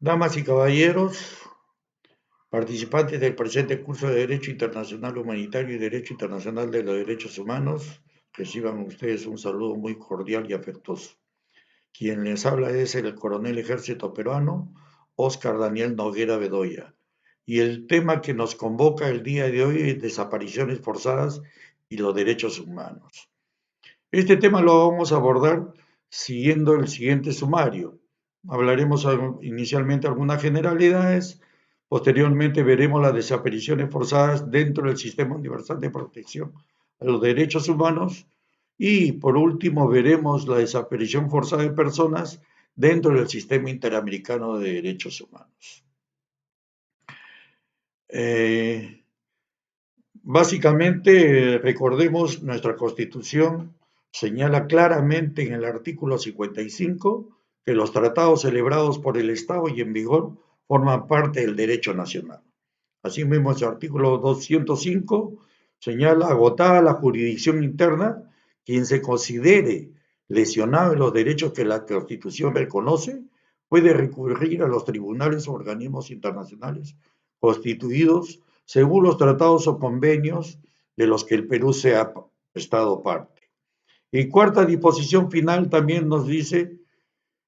Damas y caballeros, participantes del presente curso de Derecho Internacional Humanitario y Derecho Internacional de los Derechos Humanos, reciban ustedes un saludo muy cordial y afectuoso. Quien les habla es el coronel ejército peruano, Óscar Daniel Noguera Bedoya. Y el tema que nos convoca el día de hoy es desapariciones forzadas y los derechos humanos. Este tema lo vamos a abordar siguiendo el siguiente sumario. Hablaremos inicialmente algunas generalidades, posteriormente veremos las desapariciones forzadas dentro del Sistema Universal de Protección a los Derechos Humanos y por último veremos la desaparición forzada de personas dentro del Sistema Interamericano de Derechos Humanos. Básicamente, recordemos, nuestra Constitución señala claramente en el artículo 55 que los tratados celebrados por el Estado y en vigor forman parte del derecho nacional. Asimismo, el artículo 205 señala, agotada la jurisdicción interna, quien se considere lesionado en los derechos que la Constitución reconoce, puede recurrir a los tribunales o organismos internacionales constituidos según los tratados o convenios de los que el Perú sea Estado parte. Y cuarta disposición final también nos dice,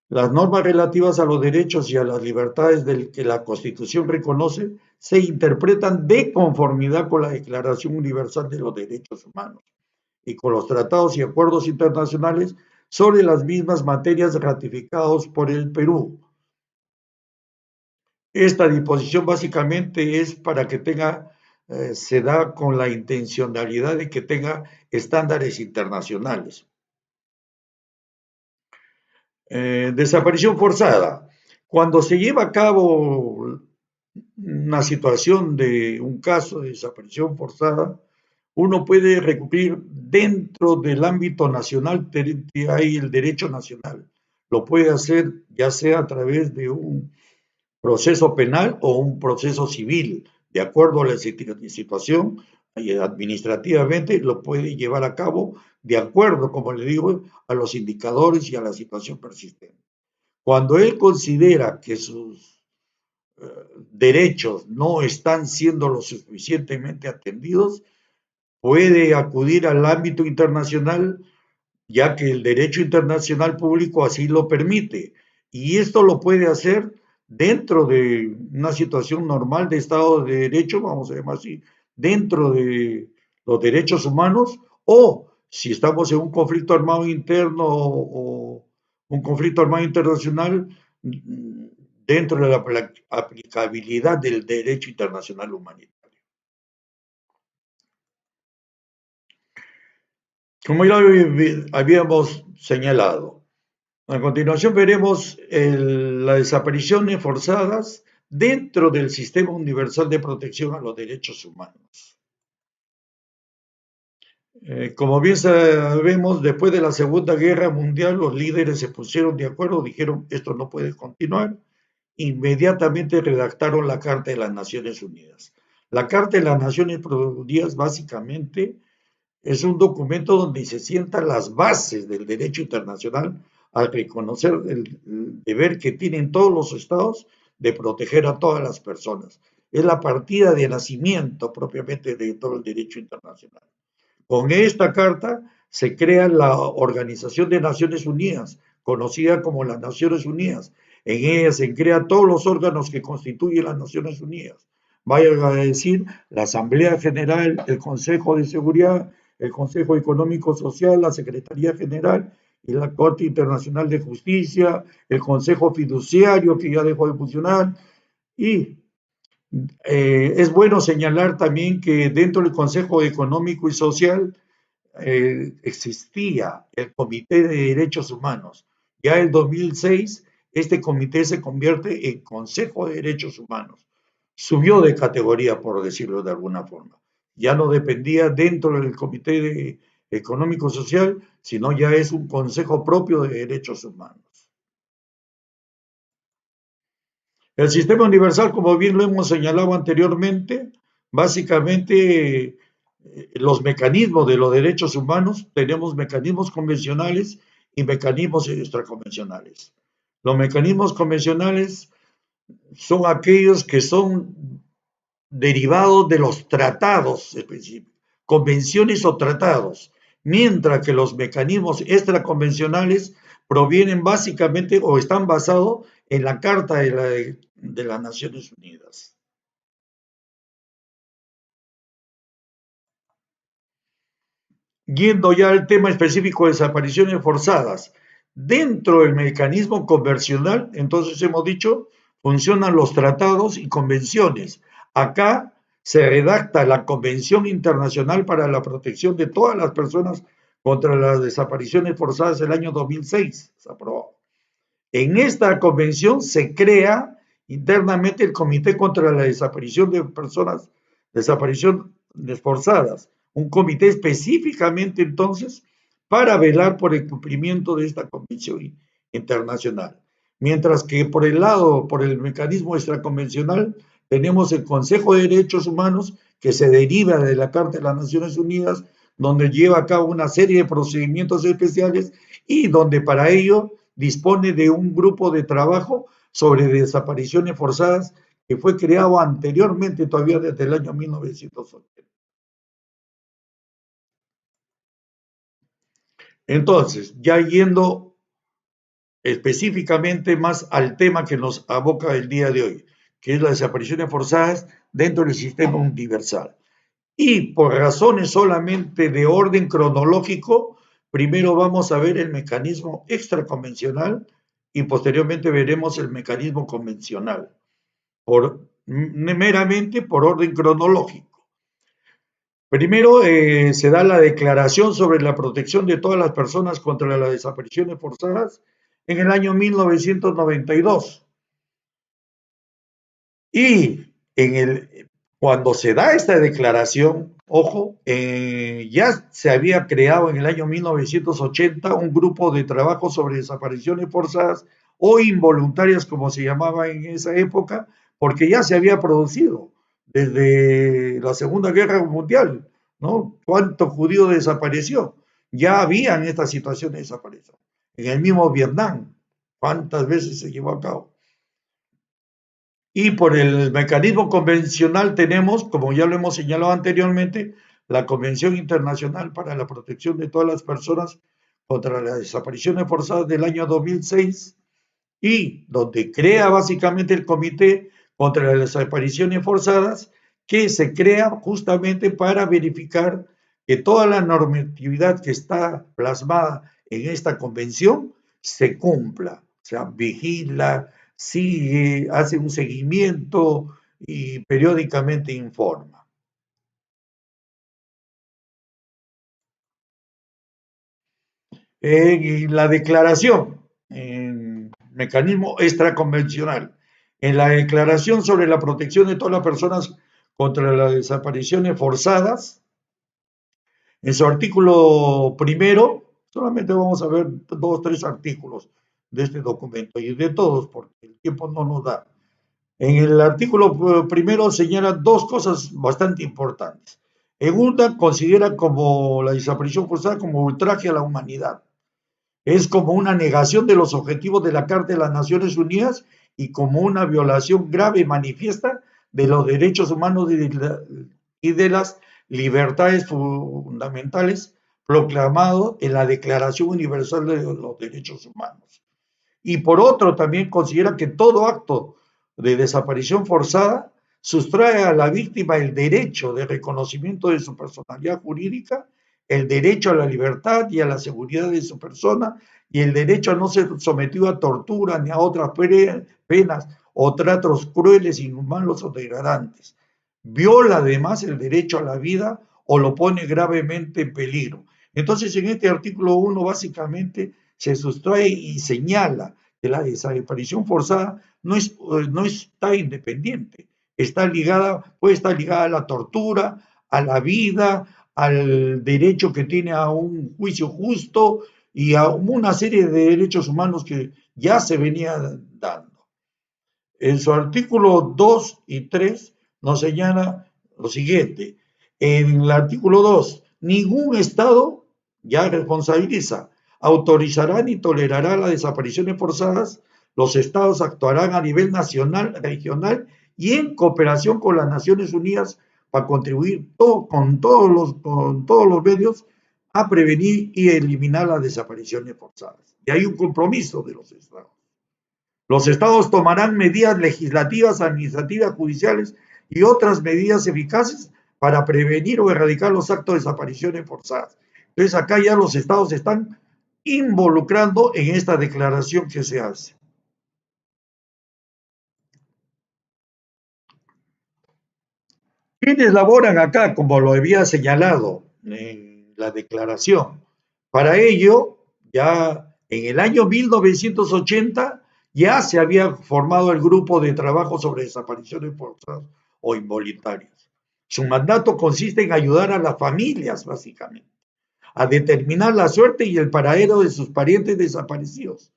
las normas relativas a los derechos y a las libertades del que la Constitución reconoce se interpretan de conformidad con la Declaración Universal de los Derechos Humanos y con los tratados y acuerdos internacionales sobre las mismas materias ratificados por el Perú. Esta disposición básicamente es para que se da con la intencionalidad de que tenga estándares internacionales. Desaparición forzada. Cuando se lleva a cabo una situación de un caso de desaparición forzada, uno puede recurrir dentro del ámbito nacional, hay el derecho nacional. Lo puede hacer ya sea a través de un proceso penal o un proceso civil, de acuerdo a la situación administrativamente lo puede llevar a cabo de acuerdo, como le digo, a los indicadores y a la situación persistente. Cuando él considera que sus derechos no están siendo lo suficientemente atendidos, puede acudir al ámbito internacional, ya que el derecho internacional público así lo permite. Y esto lo puede hacer dentro de una situación normal de Estado de Derecho, vamos a llamar así, dentro de los derechos humanos, o si estamos en un conflicto armado interno o un conflicto armado internacional, dentro de la aplicabilidad del derecho internacional humanitario. Como ya habíamos señalado, a continuación veremos las desapariciones forzadas dentro del Sistema Universal de Protección a los Derechos Humanos. Como bien sabemos, después de la Segunda Guerra Mundial, los líderes se pusieron de acuerdo, dijeron, esto no puede continuar. Inmediatamente redactaron la Carta de las Naciones Unidas. La Carta de las Naciones Unidas básicamente es un documento donde se sientan las bases del derecho internacional al reconocer el deber que tienen todos los estados de proteger a todas las personas. Es la partida de nacimiento propiamente de todo el derecho internacional. Con esta carta se crea la Organización de Naciones Unidas, conocida como las Naciones Unidas. En ella se crean todos los órganos que constituyen las Naciones Unidas. Vaya a decir, la Asamblea General, el Consejo de Seguridad, el Consejo Económico Social, la Secretaría General y la Corte Internacional de Justicia, el Consejo Fiduciario que ya dejó de funcionar y es bueno señalar también que dentro del Consejo Económico y Social existía el Comité de Derechos Humanos. Ya en 2006 este comité se convierte en Consejo de Derechos Humanos. Subió de categoría, por decirlo de alguna forma. Ya no dependía dentro del Comité Económico Social, sino ya es un consejo propio de derechos humanos. El sistema universal, como bien lo hemos señalado anteriormente, básicamente los mecanismos de los derechos humanos, tenemos mecanismos convencionales y mecanismos extraconvencionales. Los mecanismos convencionales son aquellos que son derivados de los tratados específicos, convenciones o tratados, mientras que los mecanismos extraconvencionales provienen básicamente o están basados en la Carta de las Naciones Unidas. Yendo ya al tema específico de desapariciones forzadas, dentro del mecanismo convencional, entonces hemos dicho, funcionan los tratados y convenciones. Acá se redacta la Convención Internacional para la Protección de todas las personas contra las desapariciones forzadas del año 2006. Se aprobó. En esta convención se crea internamente el Comité contra la Desaparición de Personas, Desaparición Forzadas, un comité específicamente entonces para velar por el cumplimiento de esta convención internacional. Mientras que por el lado, por el mecanismo extraconvencional, tenemos el Consejo de Derechos Humanos que se deriva de la Carta de las Naciones Unidas, donde lleva a cabo una serie de procedimientos especiales y donde para ello dispone de un grupo de trabajo sobre desapariciones forzadas que fue creado anteriormente, todavía desde el año 1980. Entonces, ya yendo específicamente más al tema que nos aboca el día de hoy, que es las desapariciones forzadas dentro del sistema universal. Y por razones solamente de orden cronológico, primero vamos a ver el mecanismo extraconvencional y posteriormente veremos el mecanismo convencional, meramente por orden cronológico. Primero se da la declaración sobre la protección de todas las personas contra las desapariciones forzadas en el año 1992. Y cuando se da esta declaración, ojo, ya se había creado en el año 1980 un grupo de trabajo sobre desapariciones forzadas o involuntarias, como se llamaba en esa época, porque ya se había producido desde la Segunda Guerra Mundial, ¿no? ¿Cuánto judío desapareció? Ya habían estas situaciones de desaparición. En el mismo Vietnam, ¿cuántas veces se llevó a cabo? Y por el mecanismo convencional tenemos, como ya lo hemos señalado anteriormente, la Convención Internacional para la Protección de todas las personas contra las desapariciones forzadas del año 2006 y donde crea básicamente el Comité contra las Desapariciones Forzadas, que se crea justamente para verificar que toda la normatividad que está plasmada en esta convención se cumpla, o sea, vigila, sigue, hace un seguimiento y periódicamente informa. Y la declaración, en mecanismo extraconvencional, en la declaración sobre la protección de todas las personas contra las desapariciones forzadas, en su artículo primero, solamente vamos a ver 2 o 3 artículos de este documento y de todos, porque el tiempo no nos da. En el artículo primero señala 2 cosas bastante importantes. En una, considera como la desaparición forzada como ultraje a la humanidad. Es como una negación de los objetivos de la Carta de las Naciones Unidas y como una violación grave y manifiesta de los derechos humanos y de las libertades fundamentales proclamado en la Declaración Universal de los Derechos Humanos. Y por otro, también considera que todo acto de desaparición forzada sustrae a la víctima el derecho de reconocimiento de su personalidad jurídica, el derecho a la libertad y a la seguridad de su persona y el derecho a no ser sometido a tortura ni a otras penas o tratos crueles, inhumanos o degradantes. Viola además el derecho a la vida o lo pone gravemente en peligro. Entonces, en este artículo 1 básicamente se sustrae y señala que la desaparición forzada no está independiente, está ligada, puede estar ligada a la tortura, a la vida, al derecho que tiene a un juicio justo y a una serie de derechos humanos que ya se venía dando. En su artículo 2 y 3 nos señala lo siguiente. En el artículo 2, ningún Estado ya responsabiliza, autorizará ni tolerará las desapariciones forzadas Los estados actuarán a nivel nacional, regional y en cooperación con las Naciones Unidas para contribuir con todos los medios a prevenir y eliminar las desapariciones forzadas. Y hay un compromiso de los estados. Los estados tomarán medidas legislativas, administrativas, judiciales y otras medidas eficaces para prevenir o erradicar los actos de desapariciones forzadas. Entonces acá ya los estados se están involucrando en esta declaración que se hace. ¿Quiénes laboran acá, como lo había señalado en la declaración? Para ello, ya en el año 1980 ya se había formado el grupo de trabajo sobre desapariciones forzadas o involuntarias. Su mandato consiste en ayudar a las familias, básicamente, a determinar la suerte y el paradero de sus parientes desaparecidos.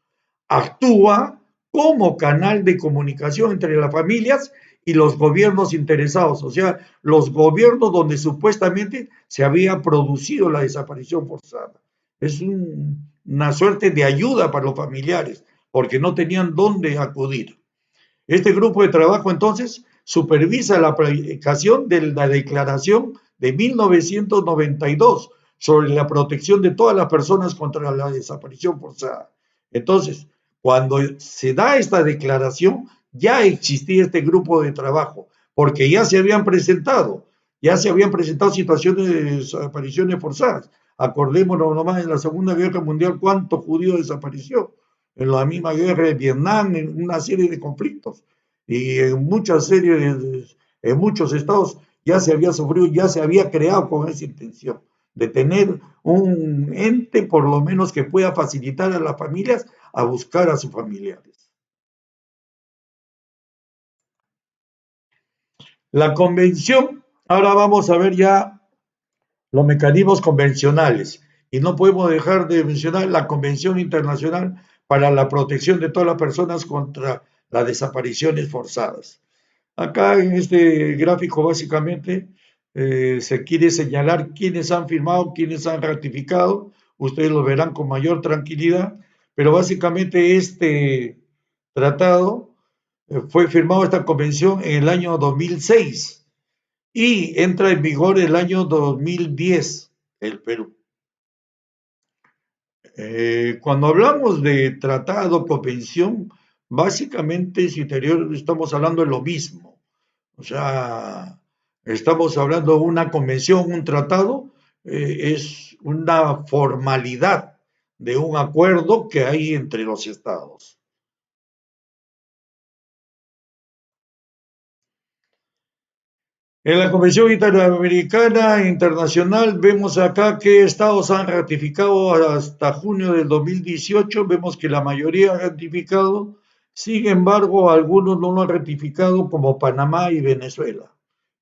Actúa como canal de comunicación entre las familias y los gobiernos interesados, o sea, los gobiernos donde supuestamente se había producido la desaparición forzada. Es una suerte de ayuda para los familiares, porque no tenían dónde acudir. Este grupo de trabajo entonces supervisa la aplicación de la Declaración de 1992 sobre la protección de todas las personas contra la desaparición forzada. Entonces, cuando se da esta declaración, ya existía este grupo de trabajo, porque ya se habían presentado situaciones de desapariciones forzadas. Acordémonos nomás en la Segunda Guerra Mundial cuántos judíos desapareció, en la misma guerra de Vietnam, en una serie de conflictos, y en muchas series, en muchos estados ya se había sufrido, ya se había creado con esa intención de tener un ente por lo menos que pueda facilitar a las familias a buscar a sus familiares. La convención, ahora vamos a ver ya los mecanismos convencionales. Y no podemos dejar de mencionar la Convención Internacional para la Protección de todas las Personas contra las Desapariciones Forzadas. Acá en este gráfico básicamente se quiere señalar quiénes han firmado, quiénes han ratificado. Ustedes lo verán con mayor tranquilidad, pero básicamente este tratado fue firmado, esta convención, en el año 2006 y entra en vigor el año 2010 el Perú. Cuando hablamos de tratado, convención, básicamente si estamos hablando de lo mismo. O sea, estamos hablando de una convención, un tratado, es una formalidad de un acuerdo que hay entre los estados. En la Convención Interamericana e Internacional vemos acá que estados han ratificado hasta junio del 2018, vemos que la mayoría han ratificado, sin embargo algunos no lo han ratificado como Panamá y Venezuela.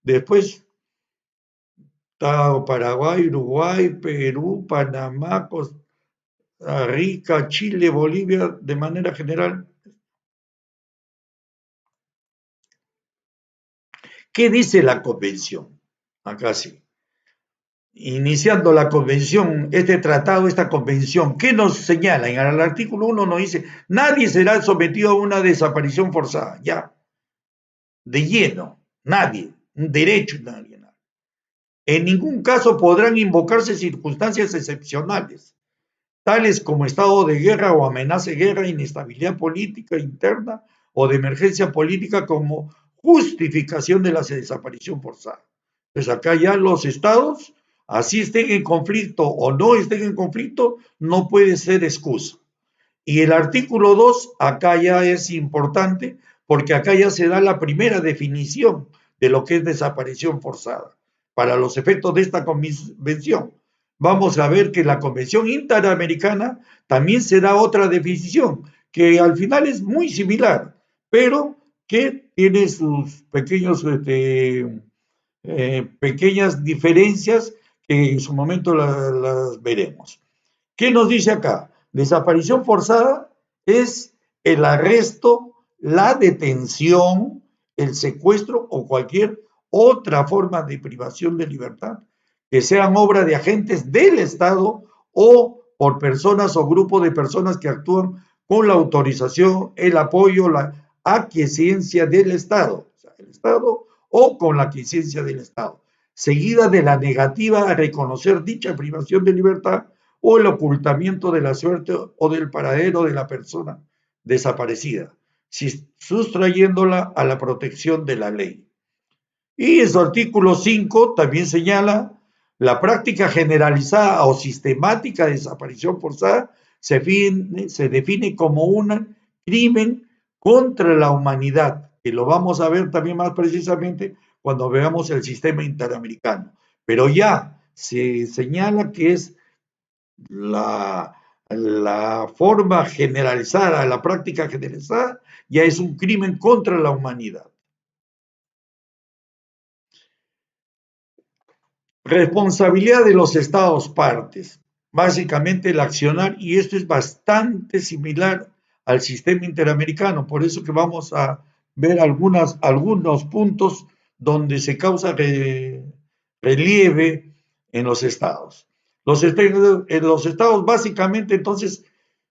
Después está Paraguay, Uruguay, Perú, Panamá, Costa Rica, Chile, Bolivia, de manera general. ¿Qué dice la convención? Acá sí. Iniciando la convención, este tratado, esta convención, ¿qué nos señala? En el artículo 1 nos dice, nadie será sometido a una desaparición forzada, ya, de lleno, nadie, un derecho nadie. En ningún caso podrán invocarse circunstancias excepcionales, tales como estado de guerra o amenaza de guerra, inestabilidad política interna o de emergencia política como justificación de la desaparición forzada. Pues acá ya los estados, así estén en conflicto o no estén en conflicto, no puede ser excusa. Y el artículo 2 acá ya es importante porque acá ya se da la primera definición de lo que es desaparición forzada. Para los efectos de esta convención, vamos a ver que la Convención Interamericana también se da otra definición, que al final es muy similar, pero que tiene sus pequeñas diferencias que en su momento las veremos. ¿Qué nos dice acá? Desaparición forzada es el arresto, la detención, el secuestro o cualquier otra forma de privación de libertad que sean obra de agentes del Estado o por personas o grupos de personas que actúan con la autorización, el apoyo, la aquiescencia del Estado, o sea, el Estado o con la aquiescencia del Estado, seguida de la negativa a reconocer dicha privación de libertad o el ocultamiento de la suerte o del paradero de la persona desaparecida, sustrayéndola a la protección de la ley. Y en su artículo 5 también señala la práctica generalizada o sistemática de desaparición forzada se define como un crimen contra la humanidad, que lo vamos a ver también más precisamente cuando veamos el sistema interamericano. Pero ya se señala que es la forma generalizada, la práctica generalizada, ya es un crimen contra la humanidad. Responsabilidad de los Estados partes. Básicamente el accionar, y esto es bastante similar al sistema interamericano, por eso que vamos a ver algunos puntos donde se causa relieve en los estados. Los estados básicamente entonces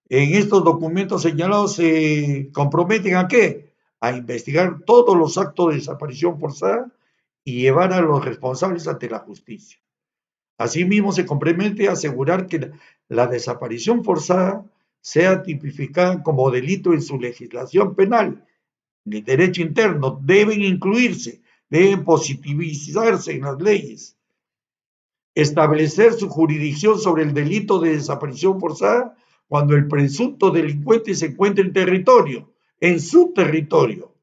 en estos documentos señalados se comprometen ¿a qué? A investigar todos los actos de desaparición forzada y llevar a los responsables ante la justicia. Asimismo, se compromete a asegurar que la desaparición forzada sea tipificada como delito en su legislación penal. En el derecho interno deben incluirse, deben positivizarse en las leyes. Establecer su jurisdicción sobre el delito de desaparición forzada cuando el presunto delincuente se encuentra en su territorio.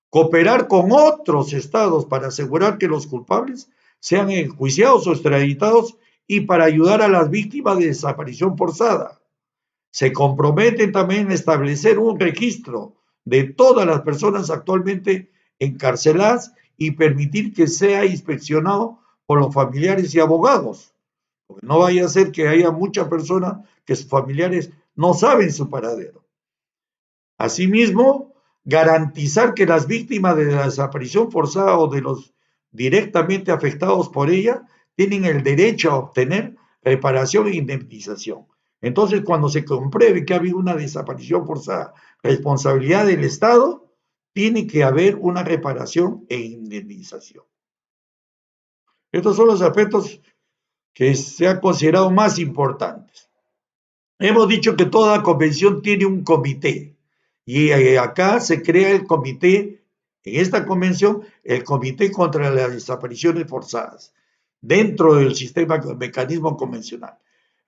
Cooperar con otros estados para asegurar que los culpables sean enjuiciados o extraditados y para ayudar a las víctimas de desaparición forzada. Se comprometen también a establecer un registro de todas las personas actualmente encarceladas y permitir que sea inspeccionado por los familiares y abogados. Porque no vaya a ser que haya muchas personas que sus familiares no saben su paradero. Asimismo, garantizar que las víctimas de la desaparición forzada o de los directamente afectados por ella tienen el derecho a obtener reparación e indemnización. Entonces, cuando se compruebe que ha habido una desaparición forzada, responsabilidad del Estado, tiene que haber una reparación e indemnización. Estos son los aspectos que se han considerado más importantes. Hemos dicho que toda convención tiene un comité y acá se crea el comité, en esta convención, el comité contra las desapariciones forzadas, dentro del sistema, mecanismo convencional.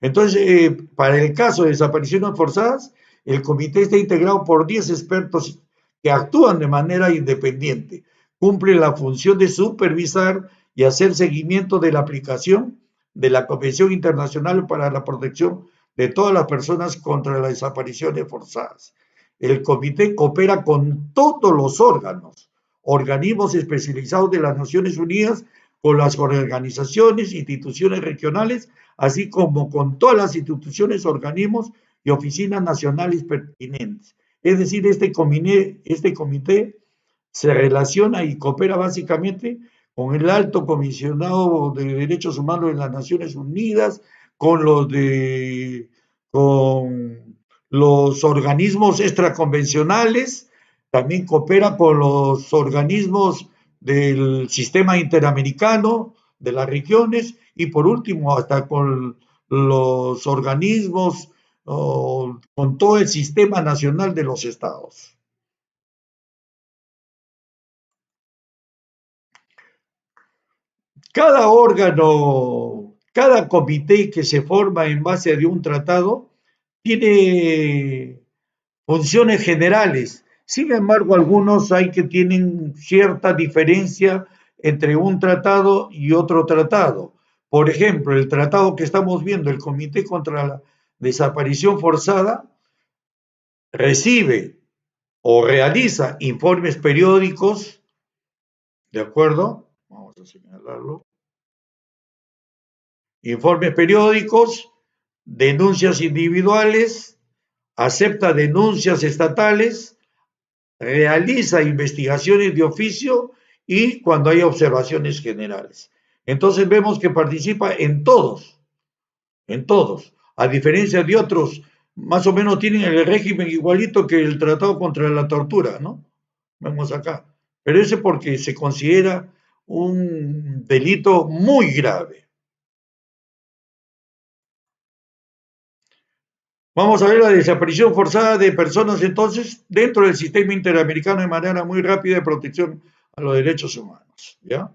Entonces, para el caso de desapariciones forzadas, el comité está integrado por 10 expertos que actúan de manera independiente, cumplen la función de supervisar y hacer seguimiento de la aplicación de la Convención Internacional para la Protección de todas las personas contra las desapariciones forzadas. El comité coopera con todos los organismos especializados de las Naciones Unidas, con las organizaciones, instituciones regionales, así como con todas las instituciones, organismos y oficinas nacionales pertinentes. Es decir, este comité se relaciona y coopera básicamente con el Alto Comisionado de Derechos Humanos de las Naciones Unidas, con los organismos extraconvencionales, también coopera con los organismos del sistema interamericano, de las regiones, y por último hasta con los organismos, con todo el sistema nacional de los estados. Cada órgano, cada comité que se forma en base de un tratado tiene funciones generales. Sin embargo, algunos hay que tienen cierta diferencia entre un tratado y otro tratado. Por ejemplo, el tratado que estamos viendo, el Comité contra la Desaparición Forzada, recibe o realiza informes periódicos, ¿de acuerdo? Vamos a señalarlo. Informes periódicos, denuncias individuales, acepta denuncias estatales, realiza investigaciones de oficio y cuando hay observaciones generales. Entonces vemos que participa en todos, a diferencia de otros más o menos tienen el régimen igualito que el Tratado contra la Tortura, ¿no? Vemos acá. Pero ese porque se considera un delito muy grave. Vamos a ver la desaparición forzada de personas entonces dentro del sistema interamericano de manera muy rápida de protección a los derechos humanos. ¿Ya?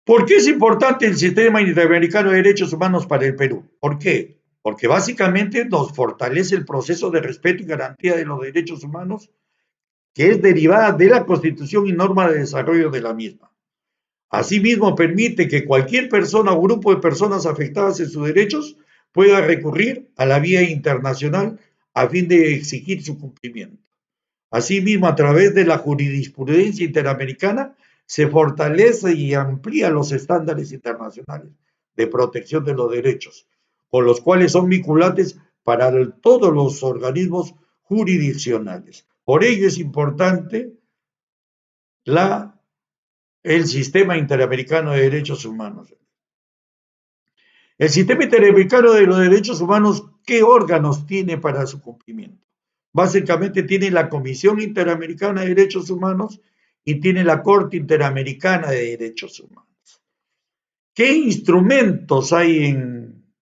¿Por qué es importante el sistema interamericano de derechos humanos para el Perú? ¿Por qué? Porque básicamente nos fortalece el proceso de respeto y garantía de los derechos humanos que es derivada de la Constitución y norma de desarrollo de la misma. Asimismo, permite que cualquier persona o grupo de personas afectadas en sus derechos pueda recurrir a la vía internacional a fin de exigir su cumplimiento. Asimismo, a través de la jurisprudencia interamericana, se fortalece y amplía los estándares internacionales de protección de los derechos, con los cuales son vinculantes para todos los organismos jurisdiccionales. Por ello es importante la, el sistema interamericano de derechos humanos. El sistema interamericano de los derechos humanos, ¿qué órganos tiene para su cumplimiento? Básicamente tiene la Comisión Interamericana de Derechos Humanos y tiene la Corte Interamericana de Derechos Humanos. ¿Qué instrumentos hay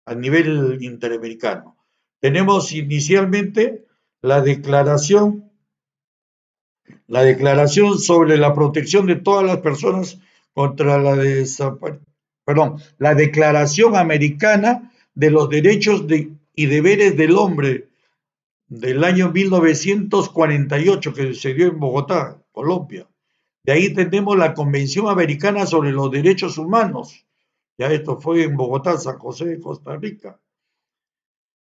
a nivel interamericano? Tenemos inicialmente la declaración sobre la protección de todas las personas contra la desaparición, perdón, la Declaración Americana de los Derechos y Deberes del Hombre del año 1948 que se dio en Bogotá, Colombia. De ahí tenemos la Convención Americana sobre los Derechos Humanos. Ya esto fue en Bogotá, San José, Costa Rica.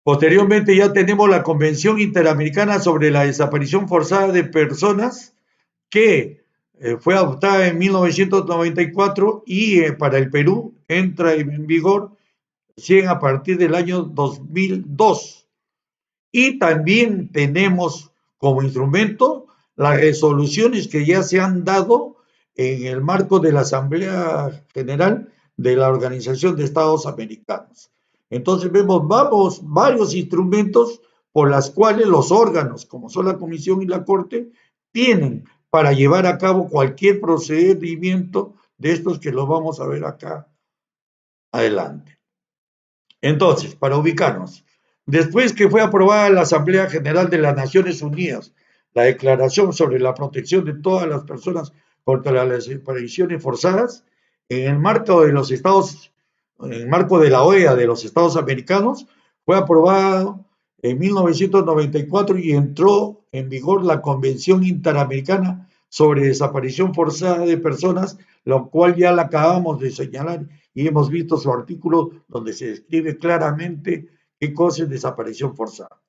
Posteriormente ya tenemos la Convención Interamericana sobre la Desaparición Forzada de Personas que fue adoptada en 1994 y para el Perú entra en vigor a partir del año 2002. Y también tenemos como instrumento las resoluciones que ya se han dado en el marco de la Asamblea General de la Organización de Estados Americanos. Entonces vemos varios instrumentos por los cuales los órganos, como son la Comisión y la Corte, tienen para llevar a cabo cualquier procedimiento de estos que lo vamos a ver acá adelante. Entonces, para ubicarnos, después que fue aprobada en la Asamblea General de las Naciones Unidas la Declaración sobre la Protección de todas las personas contra las desapariciones forzadas, en el marco de los Estados, en el marco de la OEA de los Estados Americanos, fue aprobado en 1994 y entró en vigor la Convención Interamericana sobre Desaparición Forzada de Personas, lo cual ya la acabamos de señalar y hemos visto su artículo donde se describe claramente qué cosa es desaparición forzada.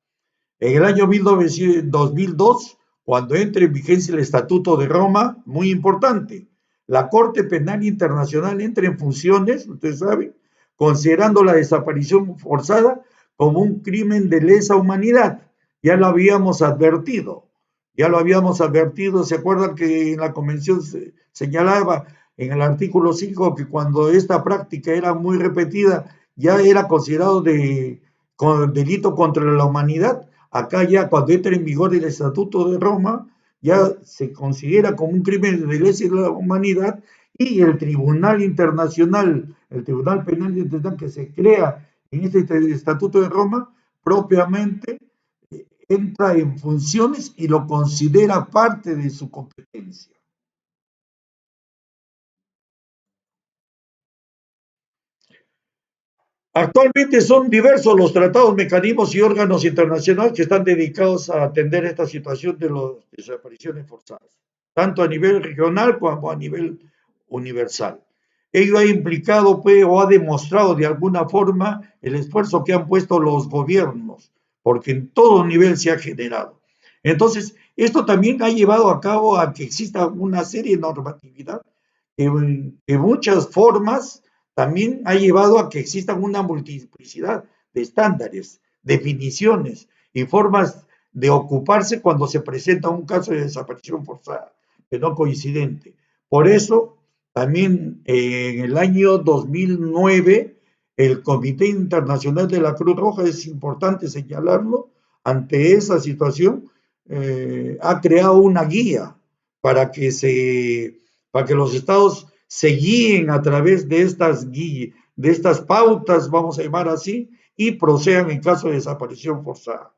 En el año 2002, cuando entre en vigencia el Estatuto de Roma, muy importante, la Corte Penal Internacional entra en funciones, ustedes saben, considerando la desaparición forzada como un crimen de lesa humanidad. Ya lo habíamos advertido, ¿se acuerdan que en la convención se señalaba en el artículo 5 que cuando esta práctica era muy repetida ya era considerado delito contra la humanidad? Acá ya cuando entra en vigor el Estatuto de Roma ya se considera como un crimen de lesa humanidad y el Tribunal Internacional, el Tribunal Penal Internacional que se crea en este Estatuto de Roma, propiamente entra en funciones y lo considera parte de su competencia. Actualmente son diversos los tratados, mecanismos y órganos internacionales que están dedicados a atender esta situación de las desapariciones forzadas, tanto a nivel regional como a nivel universal. Ello ha implicado pues, o ha demostrado de alguna forma el esfuerzo que han puesto los gobiernos, porque en todo nivel se ha generado. Entonces, esto también ha llevado a cabo a que exista una serie de normatividad que muchas formas también ha llevado a que existan una multiplicidad de estándares, definiciones y formas de ocuparse cuando se presenta un caso de desaparición forzada, que no coincidente. Por eso, también en el año 2009 el Comité Internacional de la Cruz Roja, es importante señalarlo, ante esa situación, ha creado una guía para que, para que los estados se guíen a través de de estas pautas, vamos a llamar así, y procedan en caso de desaparición forzada.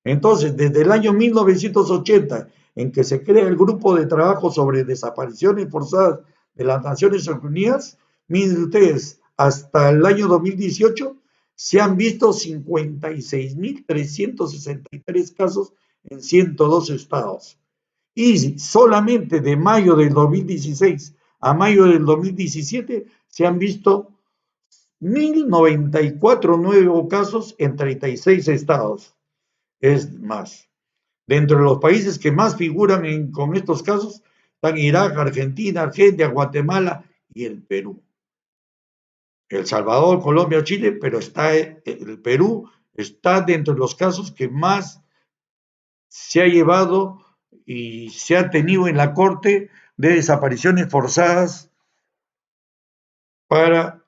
Entonces, desde el año 1980, en que se crea el Grupo de Trabajo sobre Desapariciones Forzadas de las Naciones Unidas, miren ustedes, hasta el año 2018 se han visto 56.363 casos en 102 estados. Y solamente de mayo del 2016 a mayo del 2017 se han visto 1.094 nuevos casos en 36 estados. Es más, dentro de los países que más figuran con estos casos están Irak, Argentina, Argelia, Guatemala y el Perú. El Salvador, Colombia, Chile, pero el Perú está dentro de los casos que más se ha llevado y se ha tenido en la Corte de desapariciones forzadas para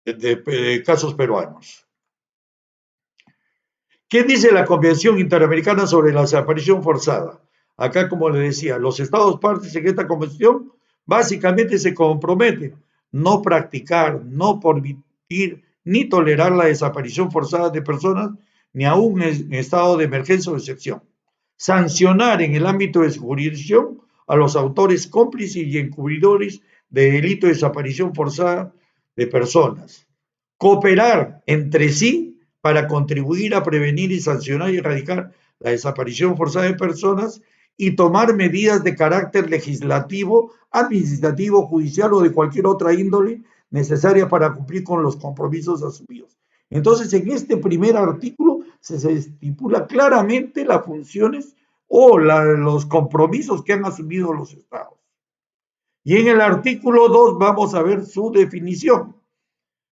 de casos peruanos. ¿Qué dice la Convención Interamericana sobre la Desaparición Forzada? Acá, como le decía, los estados partes en esta convención básicamente se comprometen no practicar, no permitir ni tolerar la desaparición forzada de personas, ni aún en estado de emergencia o excepción. Sancionar en el ámbito de su jurisdicción a los autores cómplices y encubridores de delito de desaparición forzada de personas. Cooperar entre sí para contribuir a prevenir y sancionar y erradicar la desaparición forzada de personas y tomar medidas de carácter legislativo, administrativo, judicial o de cualquier otra índole necesaria para cumplir con los compromisos asumidos. Entonces, en este primer artículo se estipula claramente las funciones o los compromisos que han asumido los estados. Y en el artículo 2 vamos a ver su definición.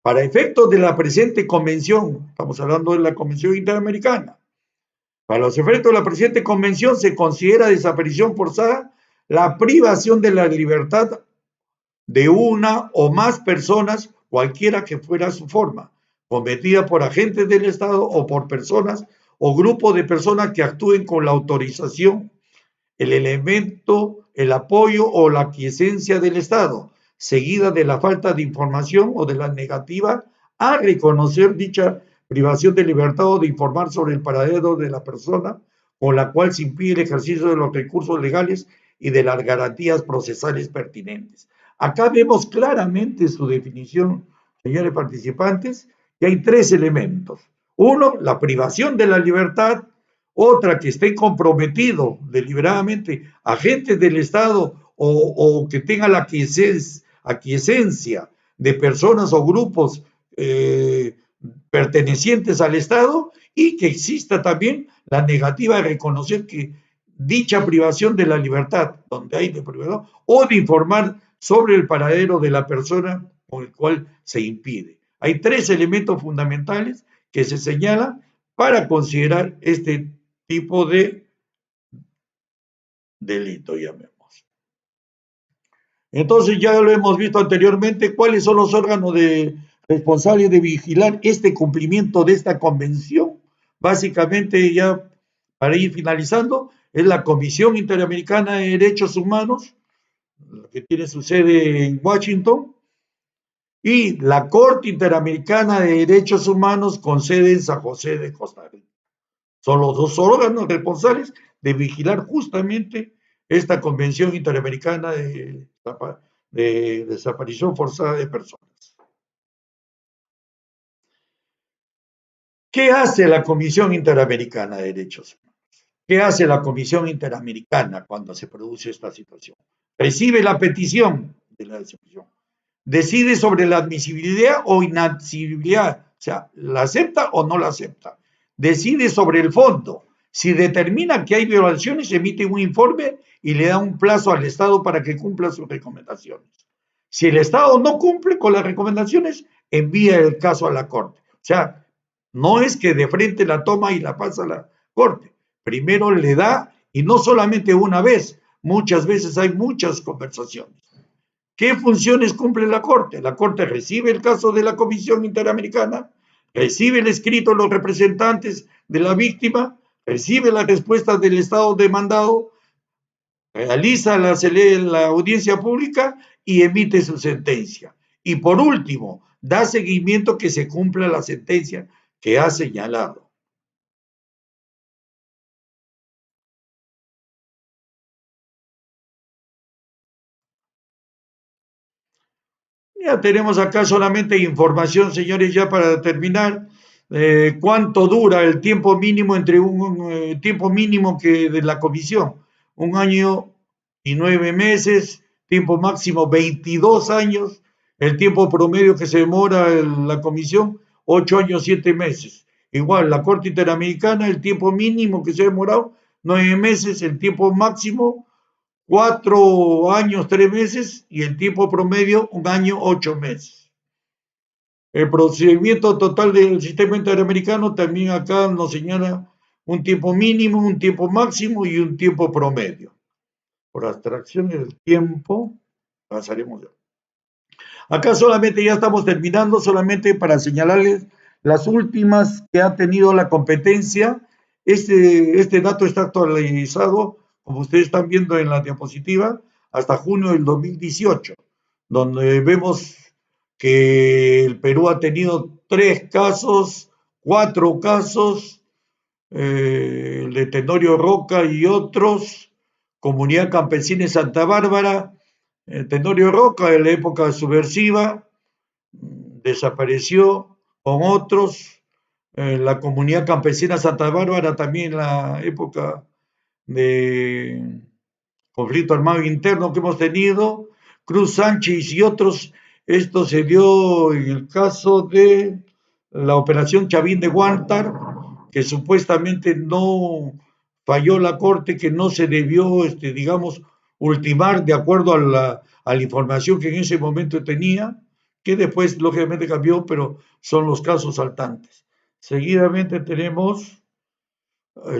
Para efectos de la presente convención, estamos hablando de la Convención Interamericana, para los efectos de la presente convención se considera desaparición forzada la privación de la libertad de una o más personas, cualquiera que fuera su forma, cometida por agentes del Estado o por personas o grupos de personas que actúen con la autorización, el elemento, el apoyo o la aquiescencia del Estado, seguida de la falta de información o de la negativa a reconocer dicha privación de libertad o de informar sobre el paradero de la persona con la cual se impide el ejercicio de los recursos legales y de las garantías procesales pertinentes. Acá vemos claramente su definición, señores participantes, que hay tres elementos. Uno, la privación de la libertad. Otra, que esté comprometido deliberadamente agentes del Estado o que tenga la aquiescencia de personas o grupos pertenecientes al Estado, y que exista también la negativa de reconocer que dicha privación de la libertad, donde hay de privación, o de informar sobre el paradero de la persona con el cual se impide. Hay tres elementos fundamentales que se señalan para considerar este tipo de delito, llamemos. Entonces, ya lo hemos visto anteriormente, cuáles son los órganos responsables de vigilar este cumplimiento de esta convención. Básicamente, ya para ir finalizando, es la Comisión Interamericana de Derechos Humanos, que tiene su sede en Washington, y la Corte Interamericana de Derechos Humanos con sede en San José de Costa Rica. Son los dos órganos responsables de vigilar justamente esta Convención Interamericana de Desaparición Forzada de Personas. ¿Qué hace la Comisión Interamericana de Derechos Humanos? ¿Qué hace la Comisión Interamericana cuando se produce esta situación? Recibe la petición de la desaparición, decide sobre la admisibilidad o inadmisibilidad, o sea, la acepta o no la acepta, decide sobre el fondo. Si determina que hay violaciones, emite un informe y le da un plazo al Estado para que cumpla sus recomendaciones. Si el Estado no cumple con las recomendaciones, envía el caso a la Corte. O sea, no es que de frente la toma y la pasa a la Corte. Primero le da, y no solamente una vez, muchas veces hay muchas conversaciones. ¿Qué funciones cumple la Corte? La Corte recibe el caso de la Comisión Interamericana, recibe el escrito de los representantes de la víctima, recibe la respuesta del Estado demandado, realiza la audiencia pública y emite su sentencia. Y por último, da seguimiento que se cumpla la sentencia que ha señalado. Ya tenemos acá solamente información, señores, ya para terminar. ¿Cuánto dura el tiempo mínimo entre un tiempo mínimo que de la comisión? 1 año y 9 meses, tiempo máximo 22 años, el tiempo promedio que se demora en la comisión, 8 años, 7 meses. Igual, la Corte Interamericana, el tiempo mínimo que se ha demorado, 9 meses, el tiempo máximo, 4 años, 3 meses y el tiempo promedio 1 año, 8 meses. El procedimiento total del sistema interamericano también acá nos señala un tiempo mínimo, un tiempo máximo y un tiempo promedio. Por abstracción del tiempo, pasaremos ya. Acá solamente ya estamos terminando, solamente para señalarles las últimas que ha tenido la competencia. Este dato está actualizado, como ustedes están viendo en la diapositiva, hasta junio del 2018, donde vemos que el Perú ha tenido 3 casos, 4 casos, el de Tenorio Roca y otros, Comunidad Campesina de Santa Bárbara, Tenorio Roca en la época subversiva, desapareció con otros, la Comunidad Campesina de Santa Bárbara también en la época de conflicto armado interno que hemos tenido, Cruz Sánchez y otros. Esto se dio en el caso de la operación Chavín de Huántar, que supuestamente no falló la Corte, que no se debió, digamos, ultimar de acuerdo a la información que en ese momento tenía, que después lógicamente cambió, pero son los casos saltantes. Seguidamente tenemos,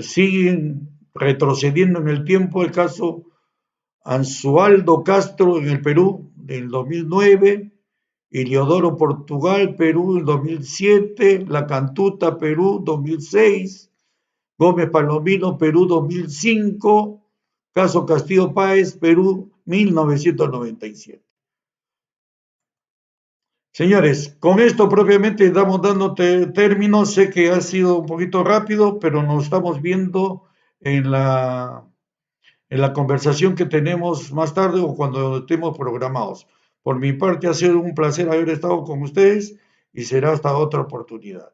siguen retrocediendo en el tiempo el caso Ansualdo Castro en el Perú del 2009, Iliodoro Portugal, Perú en 2007, La Cantuta, Perú 2006, Gómez Palomino, Perú 2005, caso Castillo Páez, Perú 1997. Señores, con esto propiamente damos dando término. Sé que ha sido un poquito rápido, pero nos estamos viendo en la conversación que tenemos más tarde o cuando estemos programados. Por mi parte ha sido un placer haber estado con ustedes y será hasta otra oportunidad.